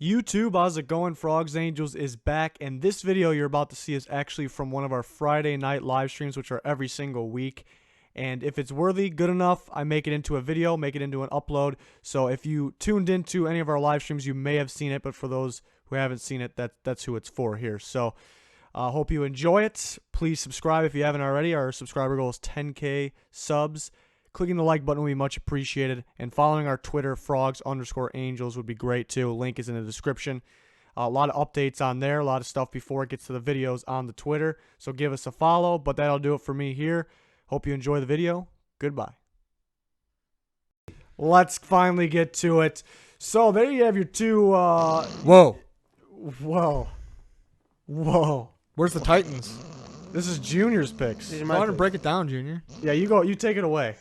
YouTube, how's it going? Frogs Angels is back, and this video you're about to see is actually from one of our Friday night live streams, which are every single week. And if it's worthy, good enough, I make it into a video, make it into an upload. So if you tuned into any of our live streams, you may have seen it, but for those who haven't seen it, that's who it's for here. So hope you enjoy it. Please subscribe if you haven't already. Our subscriber goal is 10K subs. Clicking the like button would be much appreciated. And following our Twitter, frogs_angels, would be great too. Link is in the description. A lot of updates on there. A lot of stuff before it gets to the videos on the Twitter. So give us a follow. But that'll do it for me here. Hope you enjoy the video. Goodbye. Let's finally get to it. So there you have your two. Whoa. Whoa. Where's the Titans? This is Junior's picks. I want to break it down, Junior. Yeah, you go. You take it away.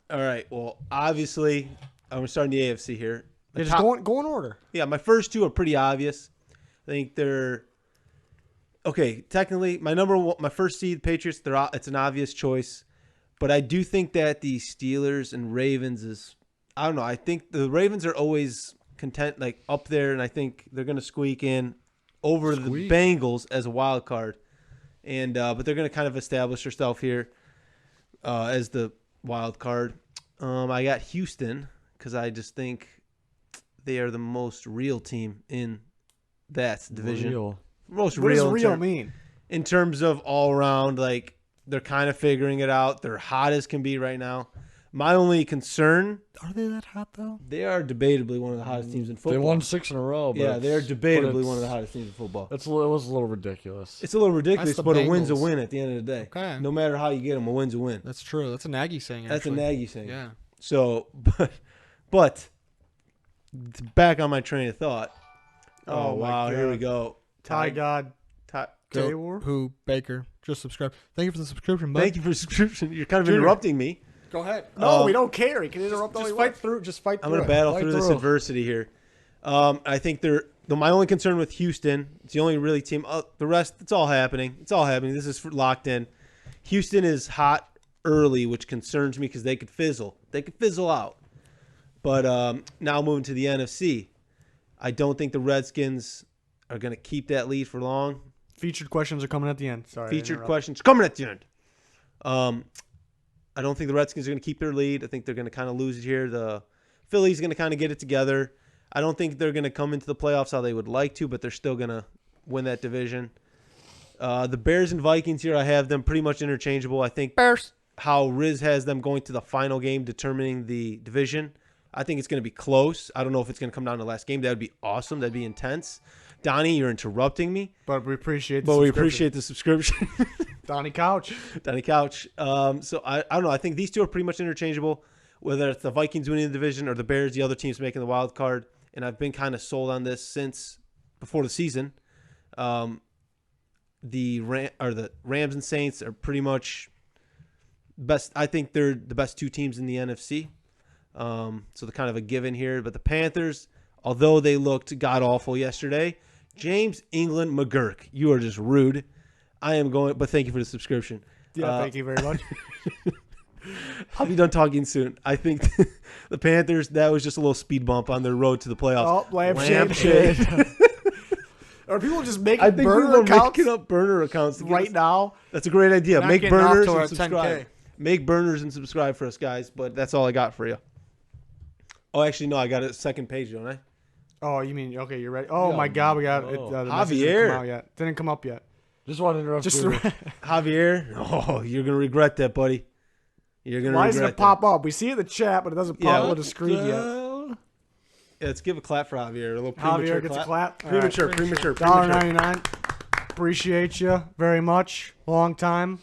All right. Well, obviously, I'm starting the AFC here. Yeah, just go in order. Yeah, my first two are pretty obvious. I think they're okay. Technically, my first seed, Patriots. It's an obvious choice, but I do think that the Steelers and Ravens is. I don't know. I think the Ravens are always content, like up there, and I think they're going to squeak in over the Bengals as a wild card, and but they're going to kind of establish themselves here as the wild card. I got Houston because I just think they are the most real team in that division. Most What real. does real mean? In terms of all around, like they're kind of figuring it out. They're hot as can be right now. My only concern, Are they that hot, though? they are debatably one of the hottest teams in football. They won 6 in a row. But Yeah, they're but debatably it's- one of the hottest teams in football. It was a little ridiculous. It's a little ridiculous, That's the but a win's a Bengals. win at the end of the day. Okay. No matter how you get them, a win's a win. That's true. That's a Nagy saying, That's a actually. Nagy thing. Yeah. So, but back on my train of thought. Oh, my wow, here God. we go. Ty God. Ty- Day Go, War? Who? Baker. Just subscribe. Thank you for the subscription, bud. Thank you for the subscription. You're kind of Junior. interrupting me. Go ahead. No, we don't care. He can interrupt all he Just wants. fight through. Just fight I'm through. going to battle Fight through this adversity here. I think my only concern with Houston, it's the only really team. The rest, it's all happening. It's all happening. This is locked in. Houston is hot early, which concerns me because they could fizzle. They could fizzle out. But now moving to the NFC, I don't think the Redskins are going to keep that lead for long. Featured questions are coming at the end. Sorry. to Featured interrupt. questions coming at the end. I don't think the Redskins are going to keep their lead. I think they're going to kind of lose it here. The Phillies going to kind of get it together. I don't think they're going to come into the playoffs how they would like to, but they're still going to win that division. The Bears and Vikings here, I have them pretty much interchangeable. I think Bears. how Riz has them going to the final game determining the division. I think it's going to be close. I don't know if it's going to come down to the last game. That would be awesome. That'd be intense. Donnie, you're interrupting me. But we appreciate the But we subscription. appreciate the subscription. Donnie Couch. Donnie Couch. So I don't know. I think these two are pretty much interchangeable, whether it's the Vikings winning the division or the Bears, the other teams making the wild card. And I've been kind of sold on this since before the season. The Rams and Saints are pretty much best. I think they're the best two teams in the NFC. So they're kind of a given here. But the Panthers, although they looked god awful yesterday, James England McGurk, you are just rude. I am going, but thank you for the subscription. Yeah, thank you very much. I'll be done talking soon. I think the Panthers, that was just a little speed bump on their road to the playoffs. Oh, lampshade. Are people just making I think burner we're accounts making up burner accounts to get right us- now? That's a great idea. Not Make getting off burners till and we're at subscribe. 10K. Make burners and subscribe for us, guys. But that's all I got for you. Oh, actually, no. I got a second page, don't I? Oh, you mean, okay, you're ready. Oh, Yeah, my God, we got it. no. The message didn't Javier. come out yet. Didn't come up yet. Just want to interrupt. Just Junior. Javier. Oh, you're going to regret that, buddy. You're going to Why regret doesn't it that. pop up? We see it in the chat, but it doesn't Yeah, pop up what on the screen yet. Yeah, let's give a clap for Javier. A little premature Javier gets a clap. All Premature, right. premature. $1.99. Appreciate you very much. Long time.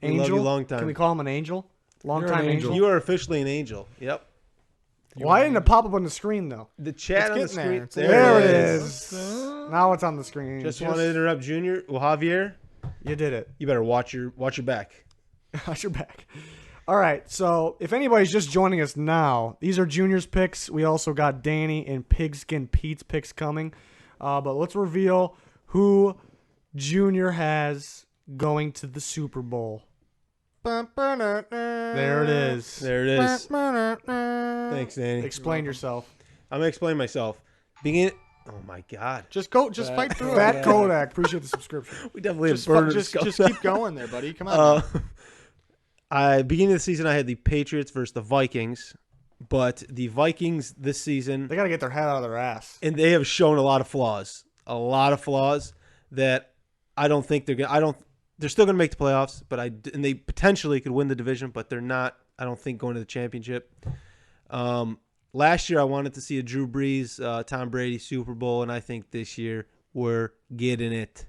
We Angel. love you long time. Can we call him an angel? Long You're time an angel. angel. You are officially an angel. Yep. Why didn't it pop up on the screen though? The chat on the getting there. screen. It's There it is. Now it's on the screen. Just want to interrupt Junior. Well, Javier, You did it. you better watch your back. Watch your back. All right. So if anybody's just joining us now, these are Junior's picks. We also got Danny and Pigskin Pete's picks coming. But let's reveal who Junior has going to the Super Bowl. There it is. There it is. Thanks, Danny. Explain yourself. I'm gonna explain myself. Oh my God. Just go. Just fight through Fat it. Kodak. Appreciate the subscription. We definitely Just, have burners. just keep going there, buddy. Come on. Beginning of the season, I had the Patriots versus the Vikings, but the Vikings this season, They got to get their head out of their ass. and they have shown a lot of flaws that I don't think they're gonna. They're still gonna make the playoffs, but and they potentially could win the division, but they're not. I don't think going to the championship. Last year, I wanted to see a Drew Brees, Tom Brady Super Bowl, and I think this year we're getting it.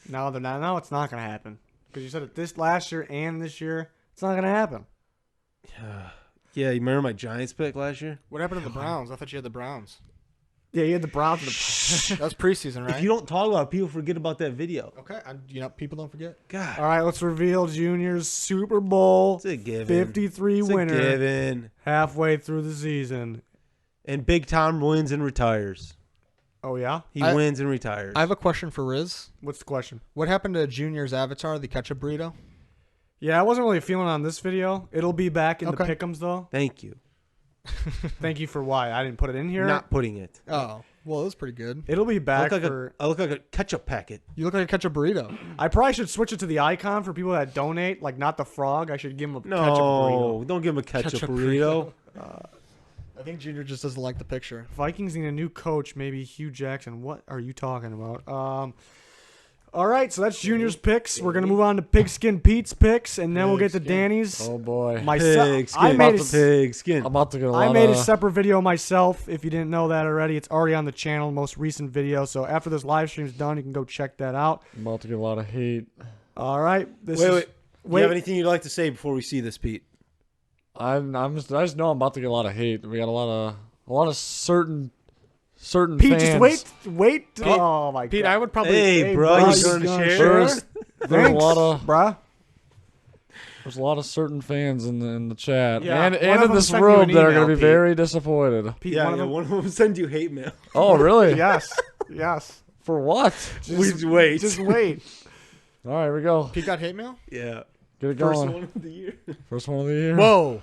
No, they're not. No, it's not going to happen. Because you said it this last year and this year. It's not going to happen. Yeah, you remember my Giants pick last year? What happened to the Browns? I thought you had the Browns. Yeah, you had the Browns. And That was preseason, right? If you don't talk about it, people forget about that video. Okay. People don't forget. God, All right, let's reveal Junior's Super Bowl it's a given. 53 It's winner a given. halfway through the season. And Big Tom wins and retires. Oh, yeah? He I- wins and retires. I have a question for Riz. What's the question? What happened to Junior's avatar, the ketchup burrito? Yeah, I wasn't really feeling on this video. It'll be back in the Okay. pick'ems, though. Thank you. Thank you for why. I didn't put it in here. Not putting it. Oh, well, it was pretty good. It'll be I back look, like for... I look like a ketchup packet. You look like a ketchup burrito. I probably should switch it to the icon for people that donate, like not the frog. I should give him a ketchup burrito. No, don't give him a ketchup, Ketchup burrito. I think Junior just doesn't like the picture. Vikings need a new coach, maybe Hugh Jackson. What are you talking about? All right, so that's Junior's picks. We're gonna move on to Pigskin Pete's picks, and then we'll get to Danny's. Oh boy. Myself, Pigskin. I'm about to get a lot I made a of... separate video myself. If you didn't know that already, it's already on the channel, most recent video. So after this live stream's done, you can go check that out. I'm about to get a lot of hate. All right, this Wait. is, Do you have anything you'd like to say before we see this, Pete? I just know I'm about to get a lot of hate. We got a lot of certain Pete, fans. just wait. Oh my Pete, god, I would probably. Hey, bro, bro, you you going to gonna share? share? There's a lot of bruh. there's a lot of certain fans in the chat Yeah, and one in of them this sent you room an that are email, going to be Pete. very disappointed. Pete, Yeah, one of them. one of them send you hate mail. Oh, really? Yes, yes. For what? Just wait. Just wait. All right, here we go. Pete got hate mail? Yeah. Get it First going. one of the year. First one of the year. Whoa.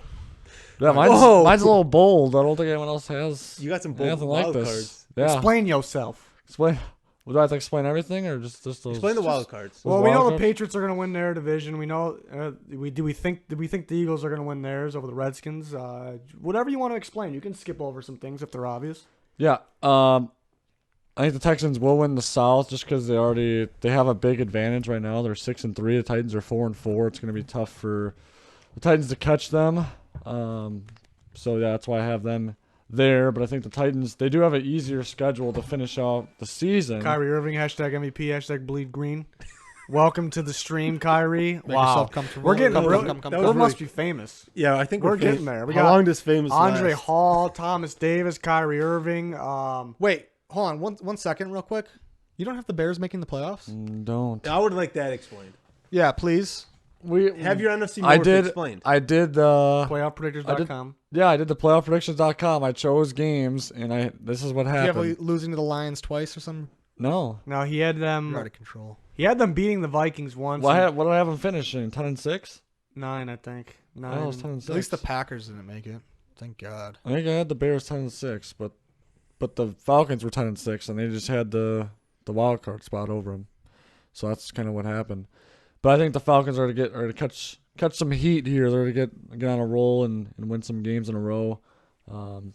Yeah, Whoa. mine's a little bold. I don't think anyone else has. You got some bold anything like wild this. cards. Yeah. Explain yourself. Explain. Well, do I have to explain everything or just those? Explain the wild cards. Well, we know wild the cards? Patriots are going to win their division. We know. Did we think the Eagles are going to win theirs over the Redskins? Whatever you want to explain, you can skip over some things if they're obvious. Yeah. I think the Texans will win the South just because they have a big advantage right now. They're 6-3. The Titans are 4-4. It's going to be tough for the Titans to catch them. So yeah, that's why I have them there. But I think the Titans, they do have an easier schedule to finish out the season. Kyrie Irving, hashtag MVP, hashtag bleed green. Welcome to the stream, Kyrie. Make Wow. yourself comfortable. We're getting Come, real. come, come, that come. We was must really- be famous. Yeah, I think We're we're getting there. We How got long does famous Andre last? Hall, Thomas Davis, Kyrie Irving. Wait, hold on one second real quick. You don't have the Bears making the playoffs? Don't. I would like that explained. Yeah, please. We Have your NFC North I did. explained. I did the. PlayoffPredictors.com. Yeah, I did the playoffpredictions.com. I chose games, and this is what Do you have happened. losing to the Lions twice or something? No. Now he had You're out them. of control. He had them beating the Vikings once. What did I have them finishing? 10-6. 9, I think. 9. Oh, it was 10-6. At least the Packers didn't make it. Thank God. I think I had the Bears 10-6, but the Falcons were 10-6, and they just had the wild card spot over them. So that's kind of what happened. But I think the Falcons are to catch some heat here. They're to get on a roll and win some games in a row.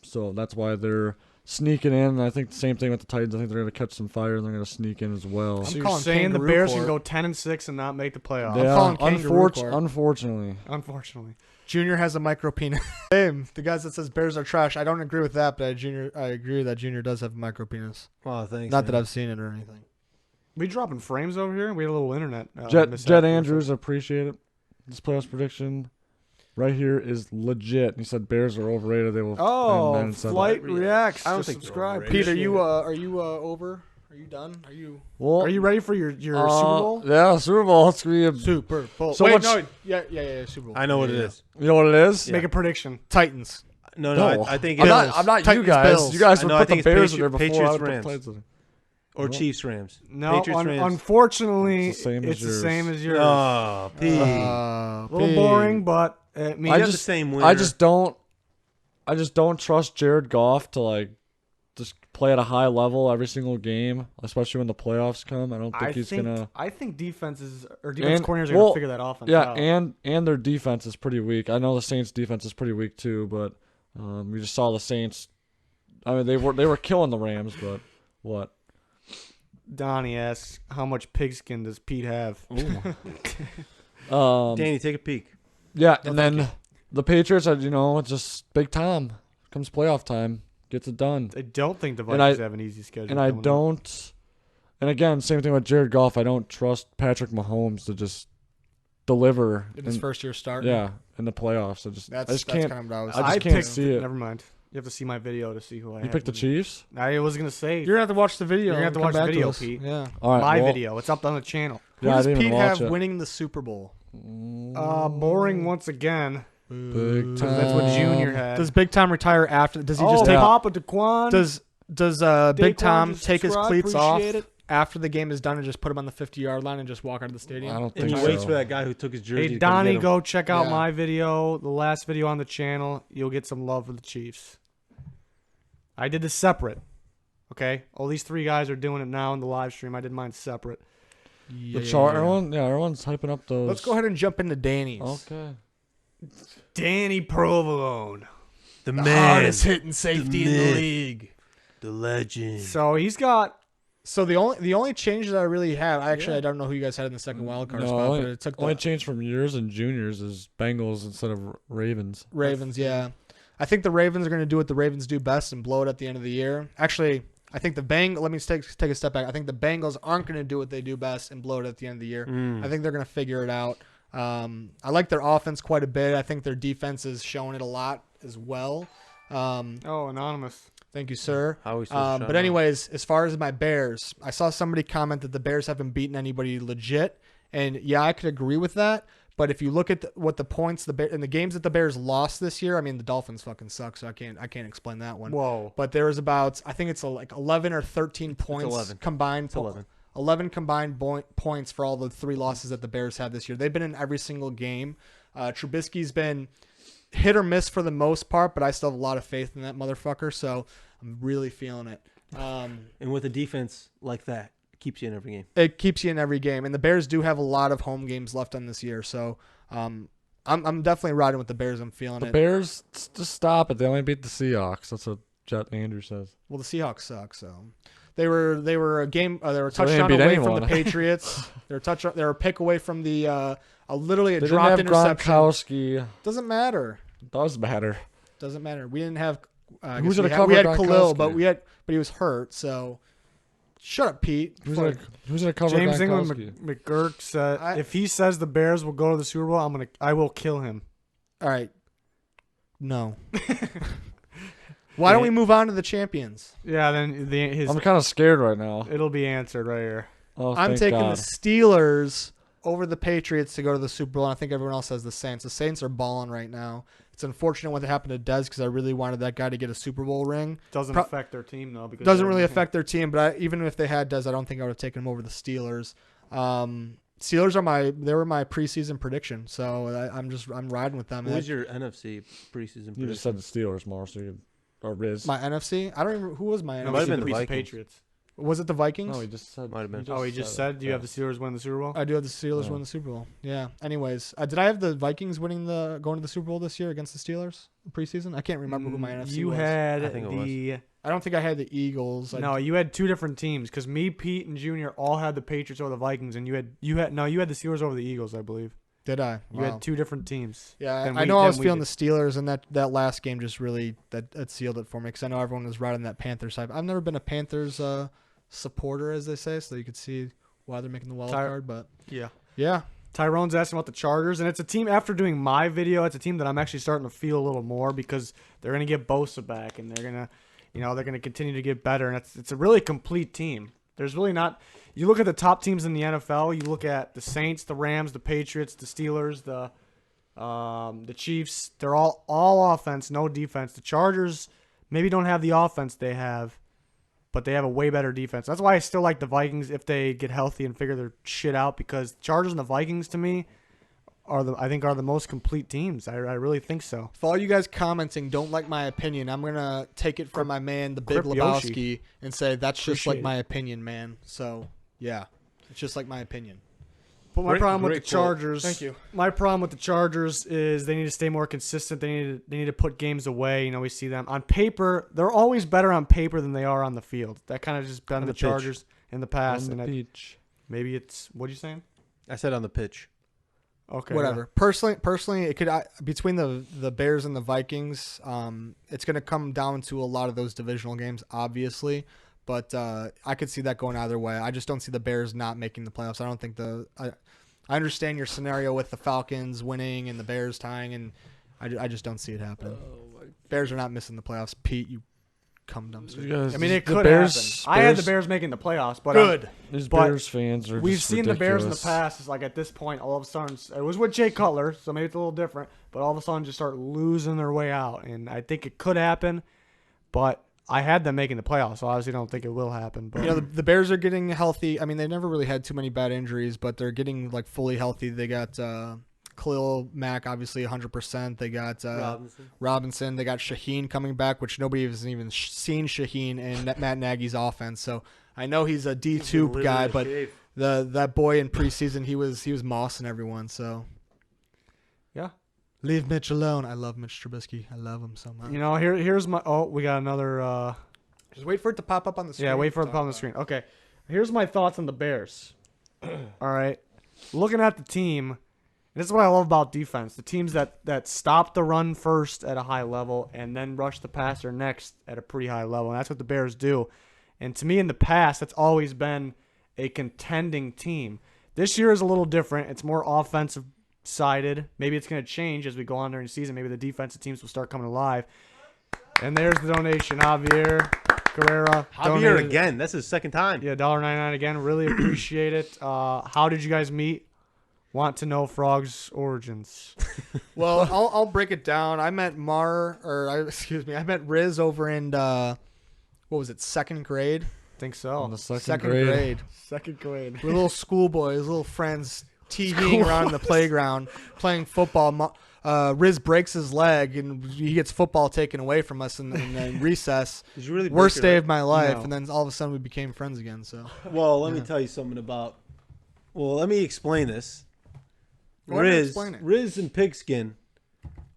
So that's why they're sneaking in. And I think the same thing with the Titans. I think they're going to catch some fire and they're going to sneak in as well. So you're calling saying the kangaroo Bears court. can go 10-6 and not make the playoffs? Yeah, calling kangaroo court. unfortunately. Unfortunately. Junior has a micro penis. Same. The guys that says Bears are trash. I don't agree with that, but I agree that Junior does have a micro penis. Oh, thanks. Not that man. I've seen it or anything. We dropping frames over here? We had a little internet. Jet mishap. Andrews, appreciate it. This playoffs prediction right here is legit. He said Bears are overrated. They will. Oh, and 9-7. Flight Reacts. I don't Just think they're subscribe. overrated. Pete, Shit. are you over? Are you done? Are you Well, Are you ready for your Super Bowl? Yeah, Super Bowl. It's gonna be a, Super Bowl? So Wait, much- no. Yeah. Super Bowl. I know what Yeah, it yeah. is. you know what it is? Yeah. Make a prediction. Titans. No, No, I think I'm it's not you Titans, guys. Bills. You guys I would know, I put the think it's Bears in there before Patriots, I would put Rams. the Titans in. or Chiefs Rams. No, Patriots, Rams. unfortunately, It's the same as it's the yours. same as yours. Oh, Pete. A little boring, but I mean, I I just the just- same winner. I just don't trust Jared Goff to just play at a high level every single game, especially when the playoffs come. I don't think he's gonna. I think defenses or defense And- coordinators are well, gonna figure that offense Yeah, out. and their defense is pretty weak. I know the Saints' defense is pretty weak too, but we just saw the Saints. I mean, they were killing the Rams, but what? Donnie asks, how much pigskin does Pete have? Danny, take a peek. Yeah, and then the Patriots are, it's just Big Tom. Comes playoff time, gets it done. I don't think the And Vikings have an easy schedule. And I coming up. don't. And again, same thing with Jared Goff. I don't trust Patrick Mahomes to just deliver. In his first year start. Yeah, in the playoffs. I just can't. kind of what I was I just I can't picked, see it. Never mind. You have to see my video to see who I You had picked the winning. Chiefs. I was gonna say You're gonna have to watch the video. You're gonna have to and watch come the back to video, us. Pete. Yeah. All right, my well, video. It's up on the channel. Who Yeah, I does didn't Pete even watch have it. winning the Super Bowl? Boring once again. Big time. That's what Junior had. Does Big Tom retire after? Does he just oh, take? Papa Daquan. Does Big Daquan, Tom just take his subscribe, cleats off appreciate it. after the game is done and just put him on the 50-yard line and just walk out of the I stadium? don't And think he so. waits for that guy who took his jersey. Hey to come Donnie, get him. go check out Yeah. my video, the last video on the channel. You'll get some love for the Chiefs. I did this separate. Okay, all these three guys are doing it now in the live stream. I did mine separate. The chart. Everyone's hyping up those. Let's go ahead and jump into Danny's. Okay. Danny Provolone. The The man, hardest hitting safety in the myth. league. the legend. So he's got. So the only change that I really have, I don't know who you guys had in the second wild card spot, only, but it took only the change from years and juniors is Bengals instead of Ravens. Ravens. Yeah, I think the Ravens are going to do what the Ravens do best and blow it at the end of the year. Actually, I think let me take a step back. I think the Bengals aren't going to do what they do best and blow it at the end of the year. I think they're going to figure it out. I like their offense quite a bit. I think their defense is showing it a lot as well. Oh, anonymous. Thank you, sir. How are we supposed to shut But up? anyways, as far as my Bears, I saw somebody comment that the Bears haven't beaten anybody legit, and yeah, I could agree with that. But if you look at what the points in the games that the Bears lost this year, I mean the Dolphins fucking suck, so I can't explain that one. Whoa. But there was about, I think it's like 11 or 13 points 11. combined. It's 11. 11 combined points for all the three losses that the Bears had this year. They've been in every single game. Trubisky's been hit or miss for the most part, but I still have a lot of faith in that motherfucker, so I'm really feeling it. And with a defense like that, it keeps you in every game. It keeps you in every game, and the Bears do have a lot of home games left on this year, so I'm definitely riding with the Bears. I'm feeling The it. Bears, just stop it. They only beat the Seahawks. That's what Jet Andrews says. Well, the Seahawks suck, so they were a game. They were a So they touchdown didn't beat away from anyone. the Patriots. They were a pick away from the literally a They didn't dropped have interception. Gronkowski. Doesn't matter. Does matter. Doesn't matter. We didn't have. Who's we gonna had, cover we had Khalil, Gronkowski? but he was hurt. So shut up, Pete. Who's gonna cover James England Gronkowski? McGurk said, I- if he says the Bears will go to the Super Bowl, I will kill him. All right. No. Why don't we move on to the champions? Yeah, then I'm kind of scared right now. it'll be answered right here. Oh, I'm thank taking God. the Steelers over the Patriots to go to the Super Bowl. And I think everyone else has the Saints. The Saints are balling right now. It's unfortunate what happened to Dez because I really wanted that guy to get a Super Bowl ring. Doesn't Pro- affect their team though, because Doesn't really affect their team, but even if they had Dez, I don't think I would have taken him over the Steelers. Steelers were my preseason prediction, so I'm riding with them. Who was your NFC preseason You just prediction? said the Steelers more, so you or Riz. My NFC? I don't even who was my It NFC? might have been the beats Vikings. Patriots. Was it the Vikings? No, he just said. Might have been. Oh, he just said, do you have the Steelers win the Super Bowl? I do have the Steelers Yeah. win the Super Bowl. Yeah. Anyways, did I have the Vikings going to the Super Bowl this year against the Steelers preseason? I can't remember who my NFC You was. had I think it was. the I don't think I had the Eagles. no, you had two different teams because me, Pete, and Junior all had the Patriots over the Vikings, and you had the Steelers over the Eagles, I believe. Did I? You had two different teams. Yeah, Then I we- know I then was we feeling did. the Steelers, and that last game just really that sealed it for me because I know everyone was riding that Panthers side. I've never been a Panthers supporter, as they say, so you could see why they're making the wild card. But Yeah. yeah, Tyrone's asking about the Chargers, and it's a team, after doing my video, it's a team that I'm actually starting to feel a little more because they're going to get Bosa back, and they're going to continue to get better, and it's a really complete team. There's really not – you look at the top teams in the NFL, you look at the Saints, the Rams, the Patriots, the Steelers, the Chiefs. They're all offense, no defense. The Chargers maybe don't have the offense they have, but they have a way better defense. That's why I still like the Vikings if they get healthy and figure their shit out, because the Chargers and the Vikings, to me, are the most complete teams. I really think so. For all you guys commenting, don't like my opinion. I'm gonna take it from my man, the Big Crip Lebowski, and say that's just like Appreciate my opinion, man. So yeah, it's just like my opinion. But my problem with the great quote. Chargers. Thank you. My problem with the Chargers is they need to stay more consistent. They need to put games away. You know, we see them on paper. They're always better on paper than they are on the field. That kind of just been On the the pitch. Chargers in the past. On the And beach. maybe it's what are you saying? I said on the pitch. Okay, Whatever. Personally, it could between the Bears and the Vikings. It's gonna come down to a lot of those divisional games, obviously. But I could see that going either way. I just don't see the Bears not making the playoffs. I don't think I understand your scenario with the Falcons winning and the Bears tying, and I just don't see it happening. Bears are not missing the playoffs. Pete, you cum dumpster. You guys, I mean, it the could Bears, happen. I had the Bears making the playoffs, but Good. These but Bears fans are. we've just seen the Bears in the ridiculous. past. It's like at this point, all of a sudden, it was with Jay Cutler, so maybe it's a little different. But all of a sudden, just start losing their way out, and I think it could happen. But I had them making the playoffs, so I obviously don't think it will happen. But You know, the Bears are getting healthy. I mean, they never really had too many bad injuries, but they're getting like fully healthy. They got Khalil Mack, obviously 100%. They got Robinson. They got Shaheen coming back, which nobody has even seen Shaheen in Matt Nagy's offense. So I know he's a D2 guy, but that boy in preseason, he was mossing everyone. So yeah, leave Mitch alone. I love Mitch Trubisky. I love him so much. you know, here's my. Oh, we got another. Just wait for it to pop up on the screen. Yeah, wait for it to pop on the screen. Okay, here's my thoughts on the Bears. All right, looking at the team, this is what I love about defense. The teams that stop the run first at a high level and then rush the passer next at a pretty high level, and that's what the Bears do. And to me, in the past, that's always been a contending team. This year is a little different. It's more offensive sided. Maybe it's going to change as we go on during the season. Maybe the defensive teams will start coming alive. And there's the donation, Javier Carrera. Javier donated- again. That's his second time. Yeah, $1.99 again. Really appreciate it. How did you guys meet? Want to know Frog's origins? Well, I'll break it down. I met I met Riz over in what was it, second grade? Think so. On the second Second grade. grade. Second grade. We're little schoolboys, little friends, TVing around the playground, playing football. Riz breaks his leg, and he gets football taken away from us in recess. Did you really break Worst your day leg? of my life, No. and then all of a sudden we became friends again. So Well, let me tell you something about. Well, let me explain this. Go ahead and explain it. Riz and Pigskin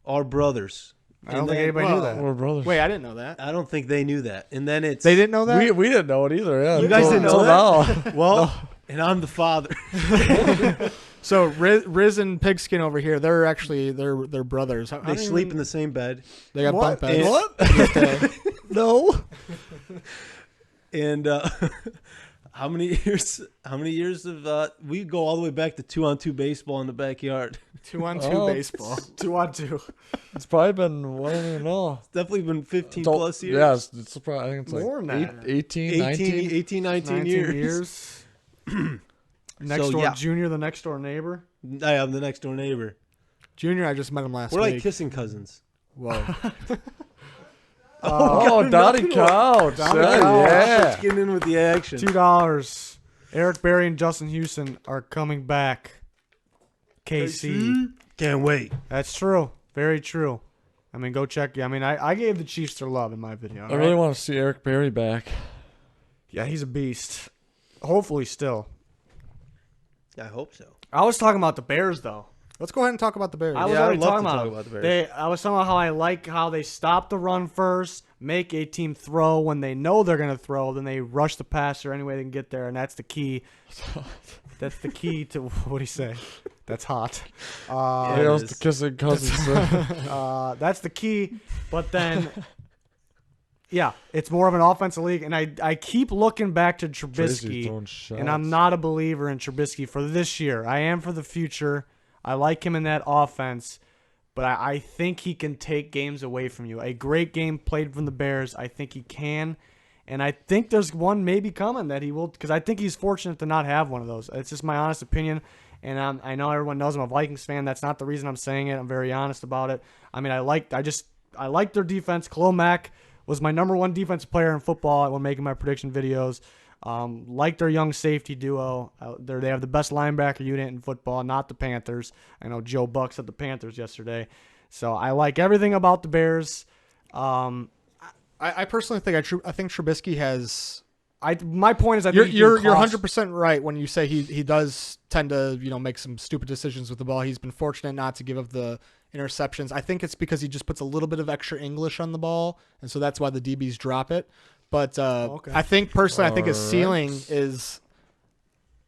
are brothers. I don't And think then- anybody knew that. We're brothers. wait, I didn't know that. I don't think they knew that. And then it's They didn't know that. We didn't know it either. Yeah, You guys until- didn't know until that? now. Well, and I'm the father. So Riz and Pigskin over here, they're actually they're brothers. How They do you sleep even- in the same bed. They got bunk beds. And- What? No. And how many years? How many years of? We go all the way back to 2-on-2 baseball in the backyard. 2-on-2 Oh. baseball. 2-on-2. It's probably been, I don't even know. It's definitely been 15 Don't- plus years. Yes, it's probably, I think it's More like than that. 18, 19. 18, 19 19 years. Next So, door yeah. junior, the next door neighbor. I am the next door neighbor. Junior, I just met him last We're like week. kissing cousins. Whoa. Oh, Donnie Couch. Donnie Yeah, Couch. yeah. Let's get in with the action. $2. Eric Berry and Justin Houston are coming back. KC. Can't wait. That's true. Very true. I mean, go check. I mean, I gave the Chiefs their love in my video. I really want to see Eric Berry back. Yeah, he's a beast. Hopefully, still. I hope so. I was talking about the Bears, though. Let's go ahead and talk about the Bears. I was Yeah, I'd already love talking to about, talk it. about the Bears. I was talking about how I like how they stop the run first, make a team throw when they know they're going to throw, then they rush the passer any way they can get there, and that's the key. That's the key to what do you say? That's hot. Yeah, He it goes is. to kissing cousins. That's the key. But then, yeah, it's more of an offensive league, and I keep looking back to Tracy's Trubisky. throwing shots. And I'm not a believer in Trubisky for this year. I am for the future. I like him in that offense, but I think he can take games away from you. A great game played from the Bears. I think he can. And I think there's one maybe coming that he will, because I think he's fortunate to not have one of those. It's just my honest opinion. And I know everyone knows I'm a Vikings fan. That's not the reason I'm saying it. I'm very honest about it. I mean, I like their defense. Khalil Mack was my number one defensive player in football when making my prediction videos. Like their young safety duo. They have the best linebacker unit in football, not the Panthers. I know Joe Buck said the Panthers yesterday. So I like everything about the Bears. I personally think I think Trubisky has. My point is, You're 100% right when you say he does tend to make some stupid decisions with the ball. He's been fortunate not to give up the interceptions. I think it's because he just puts a little bit of extra English on the ball, and so that's why the DBs drop it. But I think personally, I think his ceiling is.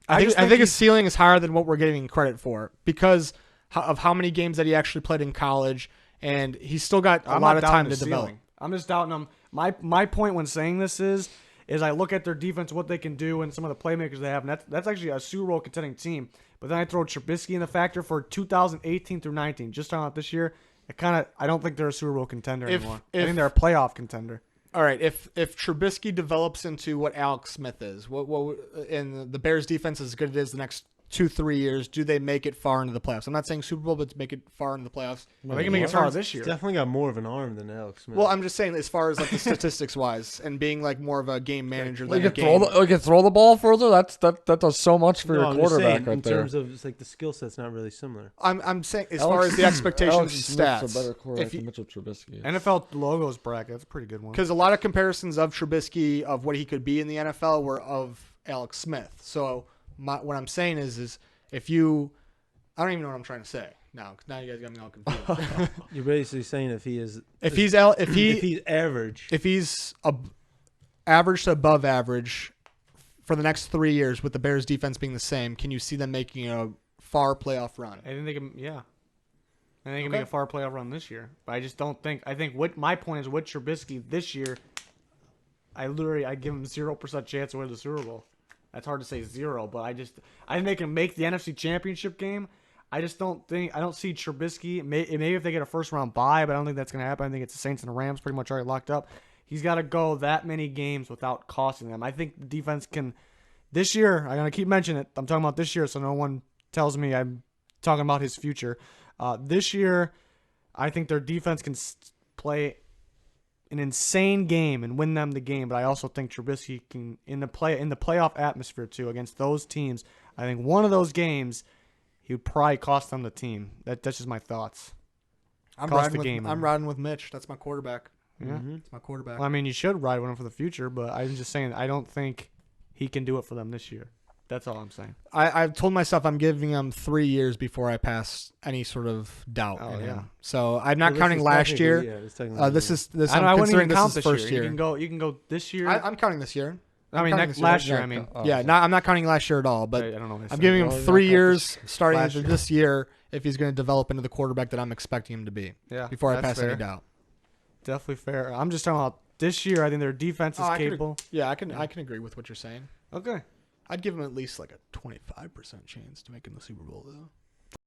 I think his ceiling is higher than what we're giving credit for because of how many games that he actually played in college, and he's still got a lot of time to develop. I'm just doubting him. My point when saying this is I look at their defense, what they can do, and some of the playmakers they have, and that's actually a Super Bowl contending team. But then I throw Trubisky in the factor for 2018 through 19, just talking about this year. I don't think they're a Super Bowl contender anymore. I think they're a playoff contender. All right, if Trubisky develops into what Alex Smith is, what and the Bears defense is as good as it is the next 2-3 years, do they make it far into the playoffs? I'm not saying Super Bowl, but to make it far into the playoffs. They can make it far this year. Definitely got more of an arm than Alex Smith. Well, I'm just saying as far as like the statistics wise and being like more of a game manager You than a can game. throw the ball further. That does so much for your I'm just quarterback saying, right in there. terms of it's like the skill set's not really similar. I'm saying as far as the expectations Alex and Smith's stats. a better quarterback If you- than Mitchell Trubisky. NFL logos bracket. That's a pretty good one. Because a lot of comparisons of Trubisky of what he could be in the NFL were of Alex Smith. So what I'm saying is if you, I don't even know what I'm trying to say now. 'Cause now you guys got me all confused. You're basically saying if he's average, if he's average to above average for the next 3 years with the Bears defense being the same, can you see them making a far playoff run? I think they can. Yeah. I think they can make a far playoff run this year. But I just don't think. I think what my point is with Trubisky this year, I give him 0% chance to win the Super Bowl. That's hard to say zero, but I think they can make the NFC Championship game. I don't see Trubisky. Maybe if they get a first round bye, but I don't think that's going to happen. I think it's the Saints and the Rams pretty much already locked up. He's got to go that many games without costing them. I think the defense can. This year, I'm going to keep mentioning it. I'm talking about this year, so no one tells me I'm talking about his future. This year, I think their defense can play an insane game and win them the game, but I also think Trubisky can in the playoff atmosphere too against those teams. I think one of those games he would probably cost them the team. That's just my thoughts. I'm Cost riding the game. I'm riding with Mitch. That's my quarterback. Yeah. It's my quarterback. Well, I mean, you should ride with him for the future, but I'm just saying I don't think he can do it for them this year. That's all I'm saying. I've told myself I'm giving him 3 years before I pass any sort of doubt in him. So I'm not counting last year. This is I I'm wouldn't even considering count this this is first year. You can go this year. I'm counting this year. I mean, last year. I mean, I'm not counting last year at all. But I don't know. What I I'm said. giving him Well, 3 not years starting last into year. this year if he's going to develop into the quarterback that I'm expecting him to be. Yeah, Before I that's pass fair. any doubt. Definitely fair. I'm just talking about this year. I think their defense is I can- capable. Yeah, I can agree with what you're saying. Okay. I'd give him at least like a 25% chance to make in the Super Bowl though.